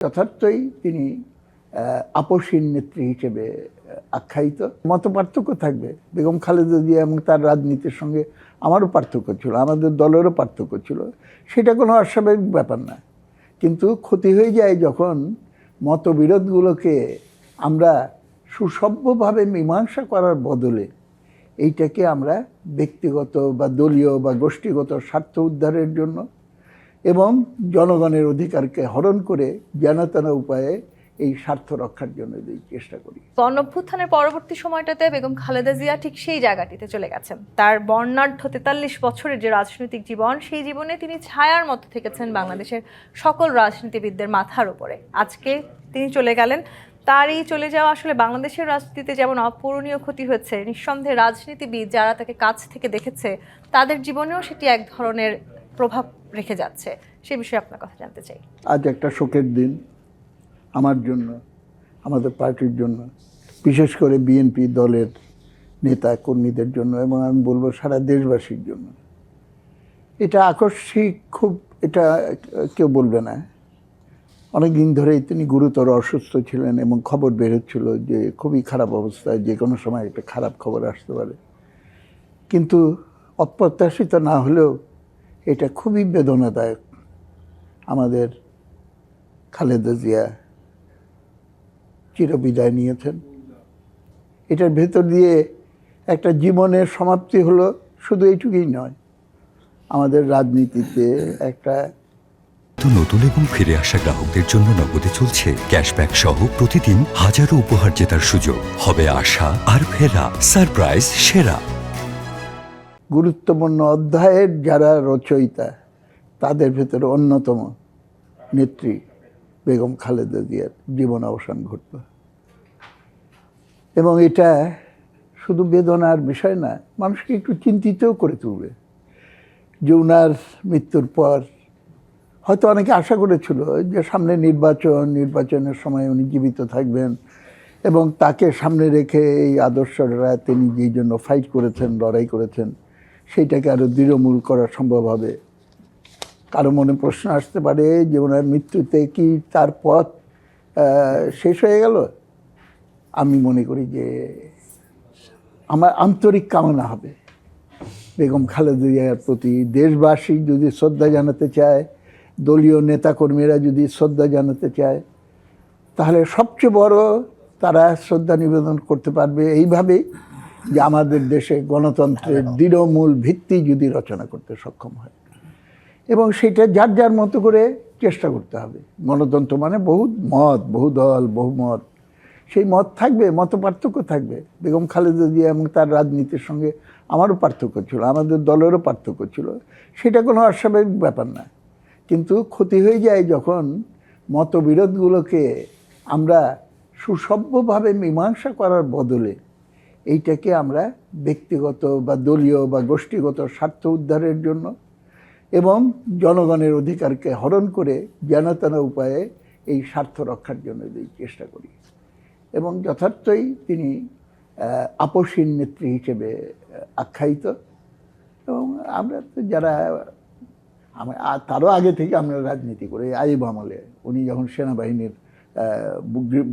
যথার্থই তিনি আপসহীন নেত্রী হিসেবে আখ্যায়িত। মত পার্থক্য থাকবে, বেগম খালেদা জিয়া এবং তার রাজনীতির সঙ্গে আমারও পার্থক্য ছিল, আমাদের দলেরও পার্থক্য ছিল, সেটা কোনো অস্বাভাবিক ব্যাপার না। কিন্তু ক্ষতি হয়ে যায় যখন মতবিরোধগুলোকে আমরা সুসভ্যভাবে মীমাংসা করার বদলে এইটাকে আমরা ব্যক্তিগত বা দলীয় বা গোষ্ঠীগত স্বার্থ উদ্ধারের জন্য এবং জনগণের অধিকারকে হরণ করে যেন-তেন উপায়ে এই স্বার্থ রক্ষার জন্য চেষ্টা করি। গণঅভ্যুত্থানের পরবর্তী সময়টাতে বেগম খালেদা জিয়া ঠিক সেই জায়গাটিতে চলে গেছেন। তার বর্ণাঢ্য ৪৩ বছরের যে রাজনৈতিক জীবন, সেই জীবনে তিনি ছায়ার মতো থেকেছেন বাংলাদেশের সকল রাজনীতিবিদদের মাথার উপরে। আজকে তিনি চলে গেলেন। তারই চলে যাওয়া আসলে বাংলাদেশের রাজনীতিতে যেমন অপূরণীয় ক্ষতি হয়েছে, নিঃসন্দেহে রাজনীতিবিদ যারা তাকে কাছ থেকে দেখেছে তাদের জীবনেও সেটি এক ধরনের প্রভাব রেখে যাচ্ছে। সে বিষয়ে আপনার কথা জানতে চাই। আজ একটা শোকের দিন আমার জন্য, আমাদের পার্টির জন্য, বিশেষ করে বিএনপি দলের নেতা কর্মীদের জন্য, এবং আমি বলবো সারা দেশবাসীর জন্য। এটা আকস্মিক, খুব এটা কেউ বলবে না। অনেক দিন ধরেই তিনি গুরুতর অসুস্থ ছিলেন এবং খবর বের হচ্ছিল যে খুবই খারাপ অবস্থায়, যে কোনো সময় একটা খারাপ খবর আসতে পারে। কিন্তু অপ্রত্যাশিত না হলেও এটা খুবই বেদনাদায়ক। আমাদের খালেদা জিয়া চিরবিদায় নিয়েছেন। এটার ভেতর দিয়ে একটা জীবনের সমাপ্তি হলো, শুধু এইটুকুই নয়, আমাদের রাজনীতিতে একটা নতুন এবং ফিরে আসা গ্রাহকদের জন্য নগদে চলছে ক্যাশব্যাক সহ প্রতিদিন হাজারো উপহার জেতার সুযোগ। হবে আশা আর ফেরা সারপ্রাইজ সেরা। গুরুত্বপূর্ণ অধ্যায়ের যারা রচয়িতা, তাদের ভেতরে অন্যতম নেত্রী বেগম খালেদা জিয়ার জীবন অবসান ঘটল। এবং এটা শুধু বেদনার বিষয় না, মানুষকে একটু চিন্তিতও করে তুলবে যে ওনার মৃত্যুর পর হয়তো অনেকে আশা করেছিল যে সামনে নির্বাচনের সময় উনি জীবিত থাকবেন এবং তাকে সামনে রেখে এই আদর্শরা তিনি যেই জন্য ফাইট করেছেন, লড়াই করেছেন, সেইটাকে আরও দৃঢ়মূল করা সম্ভব হবে। কারো মনে প্রশ্ন আসতে পারে যে ওনার মৃত্যুতে কি তার পথ শেষ হয়ে গেল? আমি মনে করি যে আমার আন্তরিক কামনা হবে বেগম খালেদা জিয়ার প্রতি দেশবাসী যদি শ্রদ্ধা জানাতে চায়, দলীয় নেতাকর্মীরা যদি শ্রদ্ধা জানাতে চায়, তাহলে সবচেয়ে বড় তারা শ্রদ্ধা নিবেদন করতে পারবে এইভাবেই যে আমাদের দেশে গণতন্ত্রের দৃঢ়মূল ভিত্তি যদি রচনা করতে সক্ষম হয়। এবং সেটা যার যার মতো করে চেষ্টা করতে হবে। গণতন্ত্র মানে বহু মত, বহু দল, বহু মত, সেই মত থাকবে, মত পার্থক্য থাকবে। বেগম খালেদা জিয়া এবং তার রাজনীতির সঙ্গে আমারও পার্থক্য ছিল, আমাদের দলেরও পার্থক্য ছিল, সেটা কোনো অস্বাভাবিক ব্যাপার না। কিন্তু ক্ষতি হয়ে যায় যখন মতবিরোধগুলোকে আমরা সুসভ্যভাবে মীমাংসা করার বদলে এইটাকে আমরা ব্যক্তিগত বা দলীয় বা গোষ্ঠীগত স্বার্থ উদ্ধারের জন্য এবং জনগণের অধিকারকে হরণ করে যেন-তেন উপায়ে এই স্বার্থ রক্ষার জন্য চেষ্টা করি। এবং যথার্থই তিনি আপসহীন নেত্রী হিসেবে আখ্যায়িত। এবং আমরা তো যারা তারও আগে থেকে আমরা রাজনীতি করি, আইয়ুব আমলে উনি যখন সেনাবাহিনীর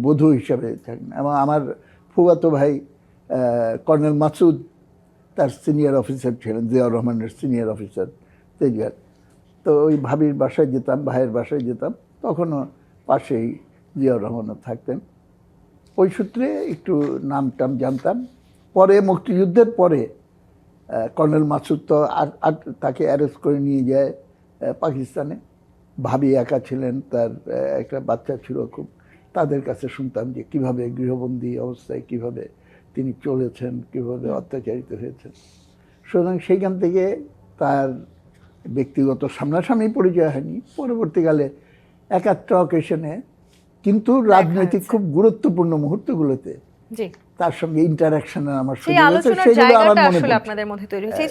বধূ হিসাবে থাকেন, এবং আমার ফুফাতো ভাই কর্নেল মাসুদ তার সিনিয়র অফিসার ছিলেন, জিয়াউর রহমানের সিনিয়র অফিসার তেজগাঁও। তো ওই ভাবির বাসায় যেতাম, ভাইয়ের বাসায় যেতাম, তখনও পাশেই জিয়াউর রহমানও থাকতেন। ওই সূত্রে একটু নাম টাম জানতাম। পরে মুক্তিযুদ্ধের পরে কর্নেল মাসুদ তো আর তাকে অ্যারেস্ট করে নিয়ে যায় পাকিস্তানে। ভাবি একা ছিলেন, তার একটা বাচ্চা ছিল খুব। তাদের কাছে শুনতাম যে কীভাবে গৃহবন্দী অবস্থায় কীভাবে তিনি চলেছেন, কীভাবে অত্যাচারিত হয়েছেন। সুতরাং সেইখান থেকে তার ব্যক্তিগত সামনাসামনি পরিচয় হয়নি, পরবর্তীকালে একাত্র অকেশনে, কিন্তু রাজনৈতিক খুব গুরুত্বপূর্ণ মুহূর্তগুলোতে তার সঙ্গে ইন্টারাকশনের আমার সুযোগ হয়েছে, সেগুলো আমার মনে পড়ে। আপনাদের মধ্যে তৈরি হয়েছে।